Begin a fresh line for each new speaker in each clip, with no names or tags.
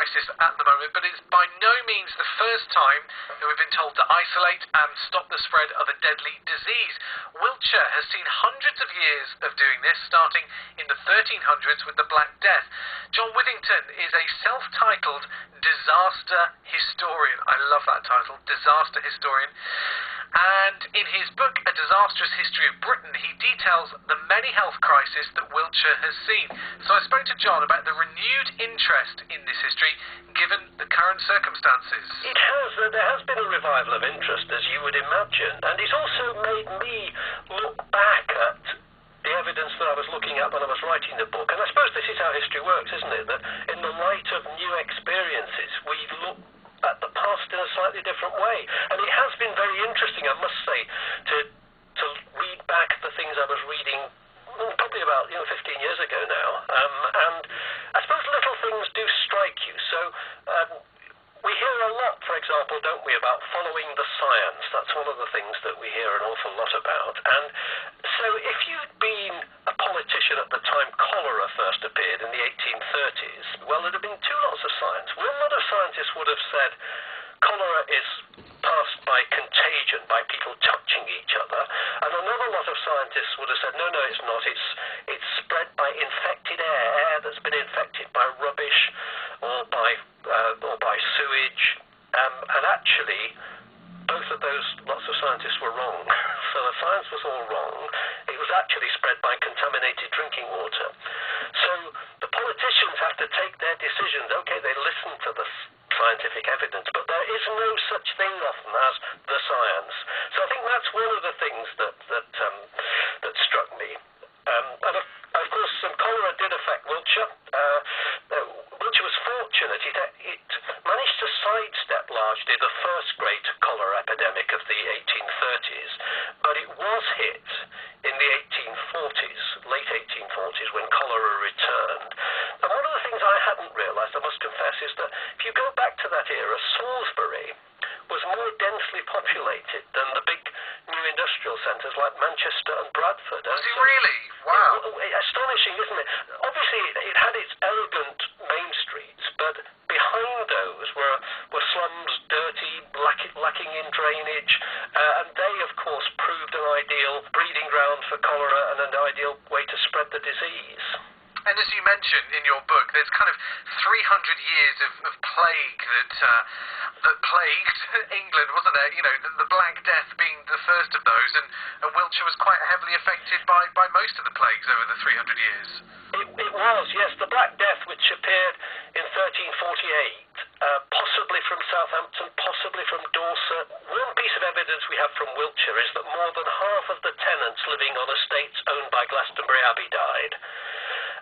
crisis at the moment, but it's by no means the first time that we've been told to isolate and stop the spread of a deadly disease. Wiltshire has seen hundreds of years of doing this, starting in the 1300s with the Black Death. John Withington is a self-titled disaster historian. I love that title, disaster historian. And in his book, A Disastrous History of Britain, he details the many health crises that Wiltshire has seen. So I spoke to John about the renewed interest in this history, given the current circumstances.
It has. There has been a revival of interest, as you would imagine. And it's also made me look back at the evidence that I was looking at when I was writing the book. And I suppose this is how history works, isn't it? That in the light of new experiences, we look at the past in a slightly different way. And it has been very interesting, I must say, to read back the things I was reading probably about 15 years ago now. And I suppose little things do strike you. So we hear a lot, for example, don't we, about following the science. That's one of the things that we hear an awful lot about. And so if you'd been a politician at the time cholera first appeared in the 1830s, well, there'd have been two lots of science. One lot of scientists would have said cholera is passed by contagion, by people touching each other, and another lot of scientists would have said, no, it's not. It's spread by infected air that's been infected by rubbish or by sewage, and actually both of those lots of scientists were wrong. So the science was all wrong. It was actually spread by contaminated drinking water. So the politicians have to take their decisions. Okay, they listen to the scientific evidence, but there is no such thing often as the science. So I think that's one of the things that struck me. And of course, cholera did affect Wiltshire. Wiltshire was fortunate. It managed to sidestep largely the first great cholera epidemic of the 1830s, but it was hit in the 1840s, late 1840s, when cholera returned. And one of the things I hadn't realised, I must confess, is that if you go back to that era, Salisbury was more densely populated than the big new industrial centres like Manchester and Bradford.
Was it really? Wow.
Astonishing, isn't it? Obviously, it had its elegant main streets, but behind those were slums, dirty, lacking in drainage, and they, of course, proved an ideal breeding ground for cholera and an ideal way to spread the disease.
And as you mentioned in your book, there's kind of 300 years of plague that plagued England, wasn't there? The Black Death being the first of those, and Wiltshire was quite heavily affected by most of the plagues over the 300 years.
It was, yes. The Black Death, which appeared in 1348, possibly from Southampton, possibly from Dorset. One piece of evidence we have from Wiltshire is that more than half of the tenants living on estates owned by Glastonbury Abbey died.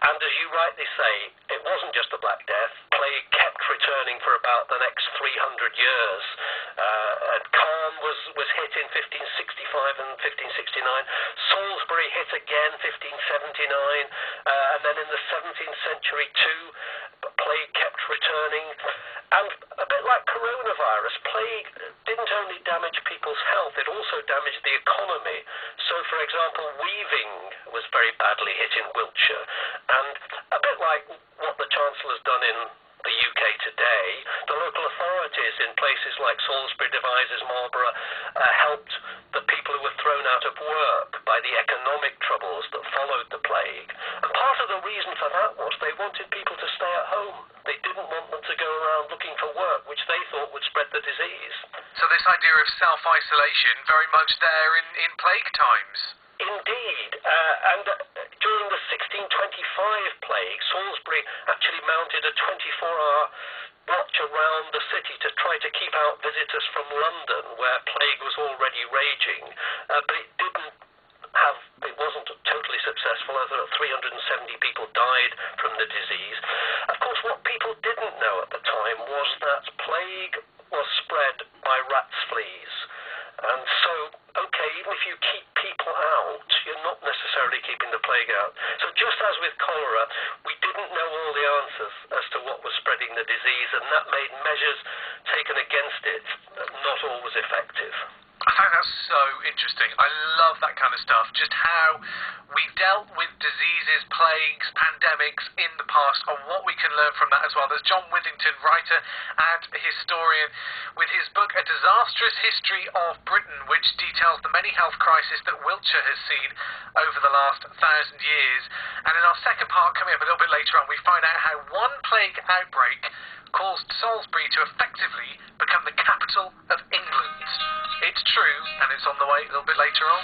And as you rightly say, it wasn't just the Black Death. Plague kept returning for about the next 300 years. And Caen was hit in 1565 and 1569. Salisbury hit again 1579. And then in the 17th century too, plague kept returning. And a bit like coronavirus, plague didn't only damage people's health, it also damaged the economy. So, for example, weaving was very badly hit in Wiltshire. And a bit like what the Chancellor's done in the UK today, the local authorities in places like Salisbury, Devizes, Marlborough helped the people who were thrown out of work by the economic troubles that followed the plague. And part of the reason for that was they wanted people to stay at home. They didn't want them to go around looking for work, which they thought would spread the disease.
So this idea of self-isolation very much there in plague times.
Indeed, and during the 1625 plague, Salisbury actually mounted a 24-hour watch around the city to try to keep out visitors from London, where plague was already raging, but it wasn't totally successful, as 370 people died from the disease. Of course, what people didn't know at the time was that plague was spread by rat's fleas. And so, okay, even if you keep people out, you're not necessarily keeping the plague out. So just as with cholera, we didn't know all the answers as to what was spreading the disease, and that made measures taken against it not always effective.
I find that so interesting. I love that kind of stuff, just how we dealt with disease diseases, plagues, pandemics in the past, and what we can learn from that as well. There's John Withington, writer and historian, with his book A Disastrous History of Britain, which details the many health crises that Wiltshire has seen over the last 1,000 years. And in our second part, coming up a little bit later on, we find out how one plague outbreak caused Salisbury to effectively become the capital of England. It's true, and it's on the way a little bit later on.